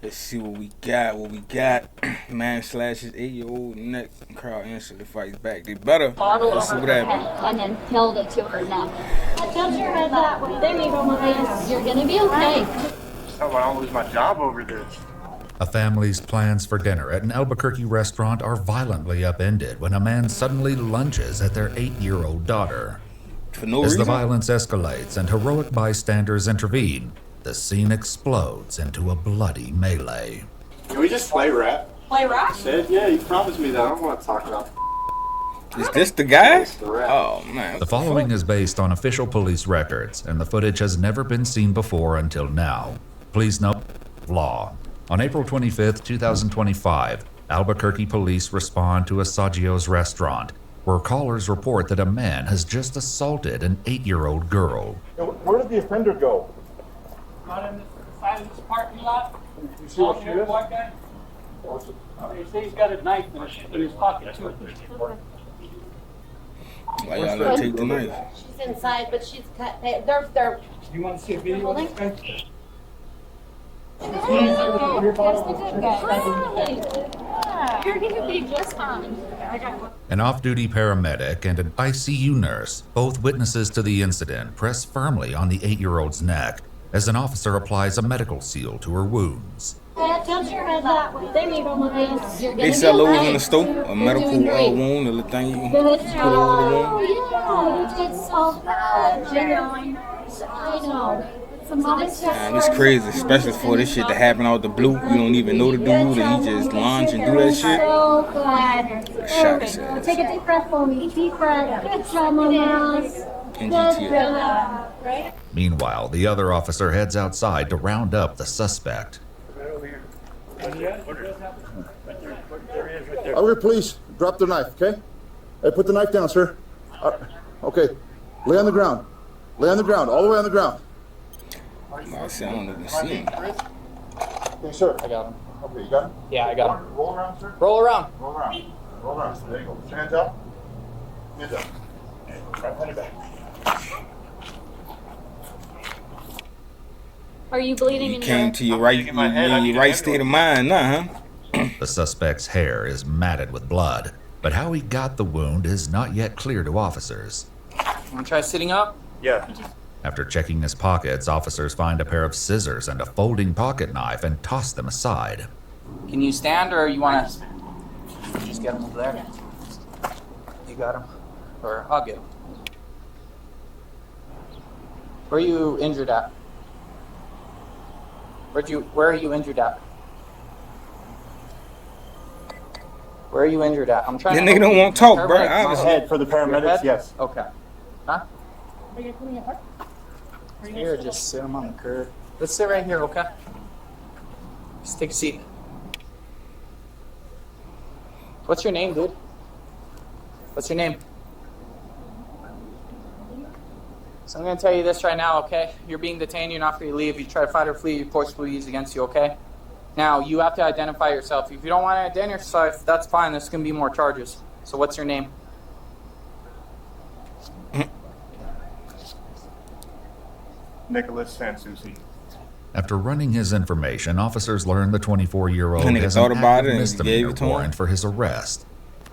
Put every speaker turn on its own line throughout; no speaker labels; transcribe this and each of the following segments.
Let's see what we got. Man slashes 8-year-old neck. Crowd instantly fights back. They better. Let's see what happens.
And then held it to her neck. Tilt your head that way. There you go, Maria. You're gonna be okay.
I don't lose my job over this.
A family's plans for dinner at an Albuquerque restaurant are violently upended when a man suddenly lunges at their 8-year-old daughter.
For no
As
reason.
the violence escalates and heroic bystanders intervene, the scene explodes into a bloody melee.
Can we just play rap?
Play rock?
Said, yeah, you promised me that. I don't want to talk about
Is this the guy?
It's the rap.
Oh man.
The following is based on official police records, and the footage has never been seen before until now. Please note, law. On April 25th, 2025, Albuquerque police respond to a Saggio's restaurant, where callers report that a man has just assaulted an 8-year-old girl.
Where did the offender go?
Right on the side of this parking lot.
You see what she is?
White guy. You see he's got a knife in his pocket too.
Why y'all gotta take the knife?
She's inside, but she's cut. They're.
You want to see a video of this guy?
Here's the good guy. You're gonna be just fine.
An off-duty paramedic and an ICU nurse, both witnesses to the incident, press firmly on the 8-year-old's neck as an officer applies a medical seal to her wounds.
Tilt your head that way. There you go, Maria. You're gonna
They
be
sell those
okay.
in the store. A medical
You're doing great.
wound, a little thing you can
Good
put over the
job.
wound.
Yeah, you did so good. I know.
Man, it's crazy, especially for this shit to happen out the blue. You don't even know the dude, and he just launch and do that shit.
So good.
Shot his ass.
Take a deep breath for me. Deep breath. Good job, Maria.
In
Good
GTA.
job. Right?
Meanwhile, the other officer heads outside to round up the suspect.
Okay, please, drop the knife, okay? Hey, put the knife down, sir. Okay, lay on the ground. Lay on the ground, all the way on the ground.
I said I don't even see him.
Okay, sir.
I got him.
Okay, you got him?
Yeah, I got him.
Roll around, sir.
Roll around.
Roll around. Roll around. There you go. Put your hands up. Hands up. Right, hand it back.
Are you bleeding
You
in
came
your
to your right, your right state of mind now, huh?
The suspect's hair is matted with blood, but how he got the wound is not yet clear to officers.
Want to try sitting up?
Yeah.
After checking his pockets, officers find a pair of scissors and a folding pocket knife and toss them aside.
Can you stand or you want to just get him over there? You got him? Or I'll get him. Where are you injured at? Where are you injured at? Where are you injured at? I'm trying
That
to.
nigga don't want to talk, bro.
Paramedics,
Obviously.
Head for the
Your
paramedics,
head?
yes.
Okay. Huh? Here, just sit him on the curb. Let's sit right here, okay? Just take a seat. What's your name, dude? What's your name? So I'm gonna tell you this right now, okay? You're being detained, you're not free to leave. You try to fight or flee, reports will be used against you, okay? Now, you have to identify yourself. If you don't want to identify yourself, that's fine. There's gonna be more charges. So what's your name?
Nicholas Sansucci.
After running his information, officers learn the 24-year-old
That nigga
has
thought
an
about
active
it and
misdemeanor
gave it to him?
warrant for his arrest.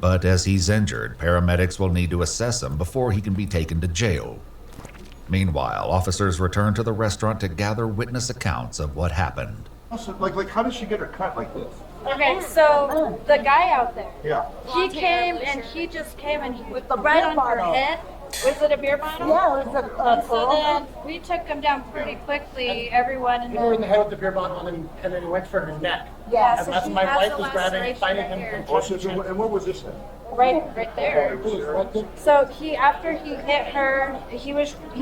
But as he's injured, paramedics will need to assess him before he can be taken to jail. Meanwhile, officers return to the restaurant to gather witness accounts of what happened.
Like, how did she get her cut like this?
Okay, so the guy out there,
Yeah.
he came and he just came and he with the right on her head. Was it a beer bottle?
Yeah, it was a
So then we took him down pretty quickly, everyone. And
Hit her in the head with the beer bottle and then he went for her neck.
yeah,
And
so
that's
she
my
has
wife
the
was grabbing,
laceration
fighting
right
him
here.
from chest to chest.
And what was this then?
Right there. So after he hit her, he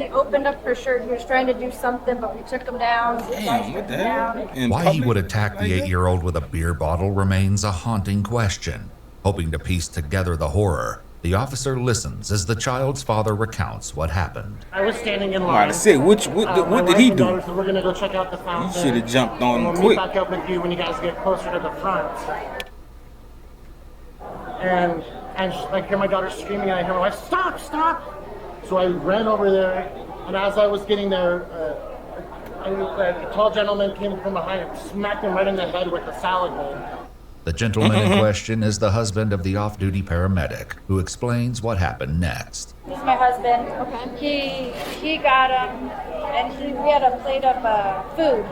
opened up her shirt. He was trying to do something, but we took him down.
Damn, what the hell? In
Why he
public?
would attack the 8-year-old with a beer bottle remains a haunting question. Hoping to piece together the horror, the officer listens as the child's father recounts what happened.
I was standing in
I'm
line.
about to say, what
My
did
wife
he
and daughter
do?
said, we're gonna go check out the fountain.
shoulda jumped on him
We'll
quick.
meet back up with you when you guys get closer to the front. And I hear my daughter screaming, and I hear my wife, stop, stop! So I ran over there, and as I was getting there, a tall gentleman came from behind and smacked him right in the head with a salad bowl.
The gentleman in question is the husband of the off-duty paramedic, who explains what happened next.
This is my husband. Okay. He got him, and we had a plate of food,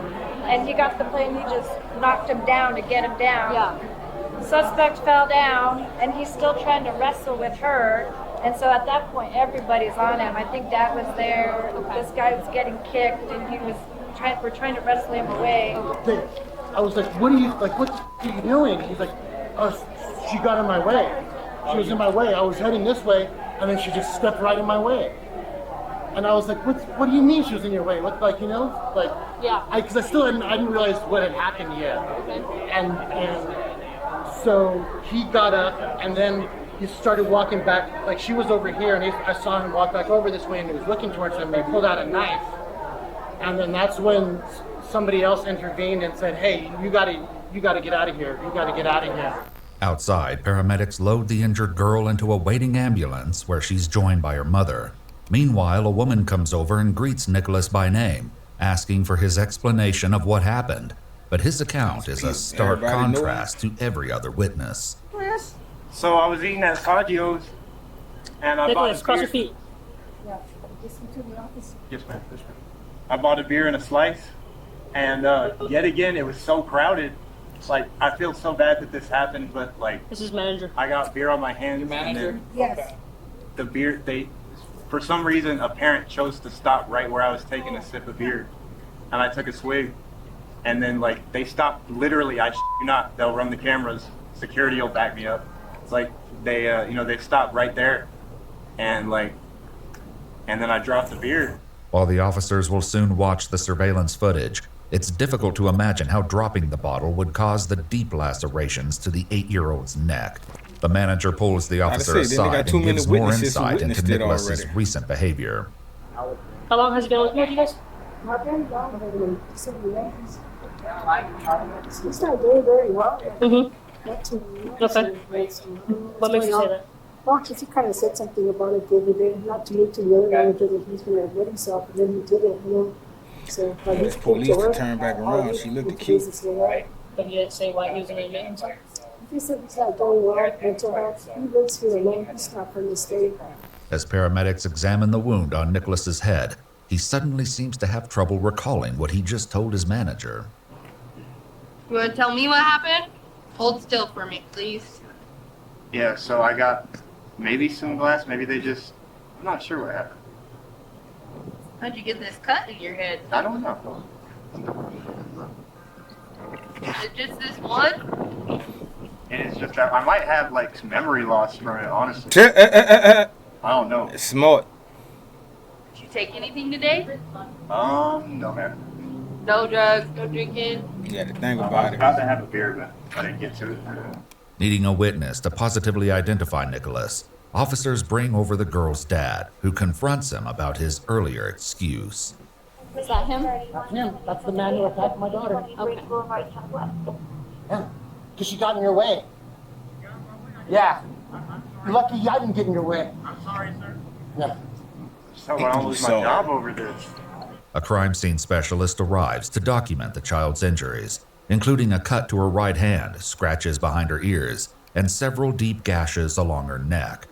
and he got the plate and he just knocked him down to get him down.
Yeah.
Suspect fell down, and he's still trying to wrestle with her. And so at that point, everybody's on him. I think Dad was there.
Okay.
This guy was getting kicked, and we're trying to wrestle him away.
I was like, what are you doing? He's like, oh, she got in my way. She was in my way. I was heading this way, and then she just stepped right in my way. And I was like, what do you mean she was in your way? What, like, you know, like,
Yeah.
because I didn't realize what had happened yet.
Okay.
And so he got up, and then he started walking back, like she was over here, and I saw him walk back over this way, and he was looking towards him, and he pulled out a knife. And then that's when somebody else intervened and said, hey, you gotta get out of here. You gotta get out of here.
Outside, paramedics load the injured girl into a waiting ambulance where she's joined by her mother. Meanwhile, a woman comes over and greets Nicholas by name, asking for his explanation of what happened. But his account is a stark contrast to every other witness.
So I was eating at Saggio's, and I bought
Nicholas, cross your feet.
Yes, ma'am. I bought a beer and a slice, and yet again, it was so crowded. Like, I feel so bad that this happened, but like,
This is manager.
I got beer on my hands.
Your manager?
And
Yes.
then the beer, for some reason, a parent chose to stop right where I was taking a sip of beer, and I took a swig, and then like they stopped. Literally, I shit you not. They'll run the cameras. Security will back me up. It's like they, they stopped right there, and then I dropped the beer.
While the officers will soon watch the surveillance footage, it's difficult to imagine how dropping the bottle would cause the deep lacerations to the 8-year-old's neck. The manager pulls the officer
Like I said, then they
aside
got too
and
many
gives more
witnesses who
insight into
witnessed it
Nicholas's
already.
recent behavior.
How long has he been with you guys?
It's not doing very well.
Mm-hmm.
Not too
Okay. What makes you say that?
Well, because he kind of said something about it the other day, not to me, to the other manager, that he's going to admit himself, and then he did it, you know. So, like,
This police to turn back around, she looked cute.
Right.
But he didn't say why he was going to admit himself.
He said he's not doing well, mental health. He lives here alone. He's not from the state.
As paramedics examine the wound on Nicholas's head, he suddenly seems to have trouble recalling what he just told his manager.
You want to tell me what happened? Hold still for me, please.
Yeah, so I got maybe some glass. Maybe they just. I'm not sure what happened.
How'd you get this cut in your head?
I don't know.
Is it just this one?
And it's just that I might have like some memory loss from it, honestly. I don't know.
Smart.
Did you take anything today?
No, man.
No drugs, no drinking.
You got to think
I was
about
about
it.
to have a beer, but I didn't get to it.
Needing a witness to positively identify Nicholas, officers bring over the girl's dad, who confronts him about his earlier excuse.
Is that him?
That's him. That's the man who attacked my daughter.
Okay.
Yeah. Because she got in your way. Yeah. You're lucky I didn't get in your way.
I'm sorry, sir.
Yeah.
So I don't lose my
Sorry.
job over this.
A crime scene specialist arrives to document the child's injuries, including a cut to her right hand, scratches behind her ears, and several deep gashes along her neck.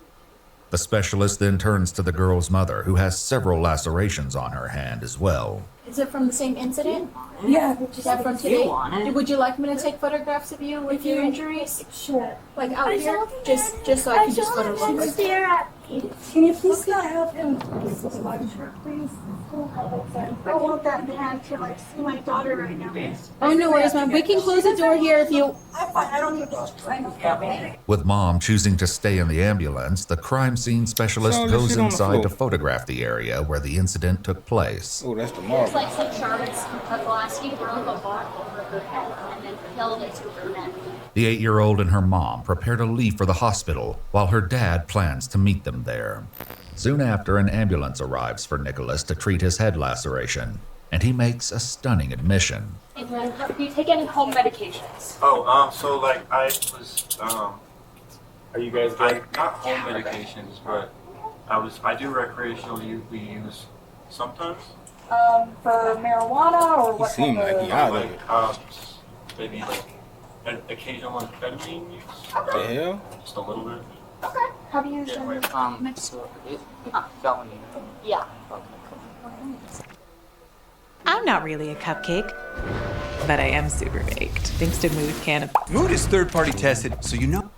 The specialist then turns to the girl's mother, who has several lacerations on her hand as well.
Is it from the same incident?
Yeah.
Is that from today? Would you like me to take photographs of you with your injuries?
Sure.
Like out here? Just so I can just go to
She was
work.
there at. Can you please not help him? Please. I want that man to like see my daughter right now.
Oh, no worries, ma'am. We can close the door here if you...
I don't need those.
With Mom choosing to stay in the ambulance, the crime scene specialist
So, let's
goes
sit on the
inside to
floor.
photograph the area where the incident took place.
Oh, that's the
There's
marble.
like some shards. A glass, he broke a bottle over her head and then held it to her neck.
The 8-year-old and her mom prepare to leave for the hospital, while her dad plans to meet them there. Soon after, an ambulance arrives for Nicholas to treat his head laceration, and he makes a stunning admission.
And then, do you take any home medications?
Oh, so like I was, are you guys good?
Not home medications, but
I do recreational use sometimes.
For marijuana or
He
what?
seemed
type
like
of-
he out of
Like,
it.
maybe like an occasional amphetamine use.
The hell?
Just a little bit.
Okay. Have you used any?
So felony.
Yeah.
I'm not really a cupcake, but I am super baked, thanks to Mood Cannabis.
Mood is third-party tested, so you know.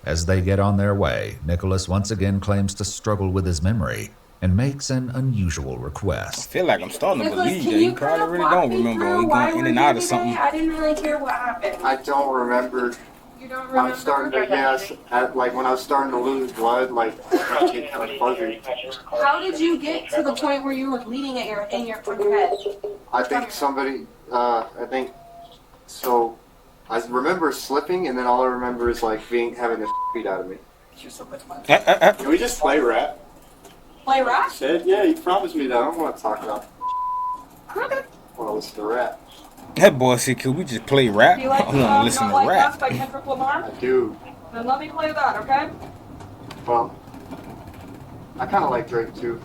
As they get on their way, Nicholas once again claims to struggle with his memory and makes an unusual
I
request.
feel like I'm starting to
Nicholas,
believe
can
that he
you kind
probably
of
really
walk
don't
me
remember. Or
through
he
why
going in
we're
and out
here
of
today?
something.
I didn't really hear what happened.
I don't remember.
You don't remember?
I'm starting to, yes, like when I was starting to lose blood, like I get kind of fuzzy.
How did you get to the point where you were bleeding in your from your head?
I think somebody, so I remember slipping, and then all I remember is like having the beat out of me. Can we just play rap?
Play rap?
Said, yeah, you promised me that. I don't want to talk about.
Okay.
I want to listen to rap.
That boy said, could we just play rap?
Do you like
I want to listen
Not
to
Like
rap.
Us by Kendrick Lamar?
I do.
Then let me play that, okay?
Well, I kind of like Drake too.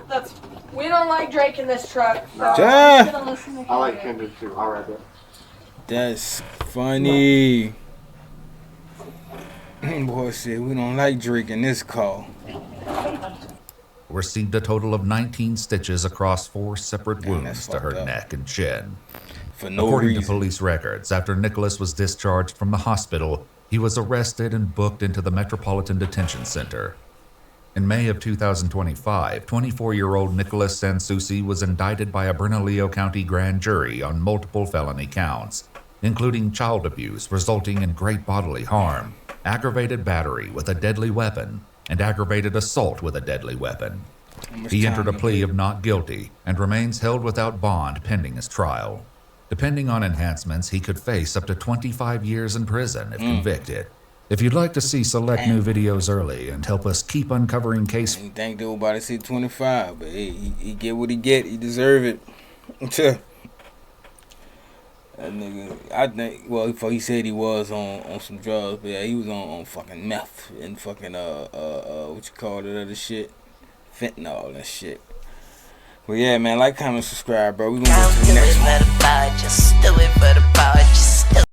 That's we don't like Drake in this truck. So
Yeah.
I'm gonna listen to
I like
Kendrick.
Kendrick too. I'll rap it.
That's funny. Boy said, we don't like Drake in this call.
Received a total of 19 stitches across 4 separate
Damn,
wounds
that's
to her
fucked up.
neck and chin.
For no
According
reason.
to police records, after Nicholas was discharged from the hospital, he was arrested and booked into the Metropolitan Detention Center. In May of 2025, 24-year-old Nicholas Sansusi was indicted by a Bernalillo County grand jury on multiple felony counts, including child abuse resulting in great bodily harm, aggravated battery with a deadly weapon, and aggravated assault with a deadly weapon. He entered a plea of not guilty and remains held without bond pending his trial. Depending on enhancements, he could face up to 25 years in prison if convicted. If you'd like to see select new videos early and help us keep uncovering case...
You think they were about to say 25, but hey, he get what he get. He deserve it. That nigga, I think, well, he said he was on some drugs, but yeah, he was on fucking meth and fucking, what you call it, other shit? Fentanyl and shit. But yeah, man, like, comment, subscribe, bro. We gonna go to the next one.
Just do it for the bar, just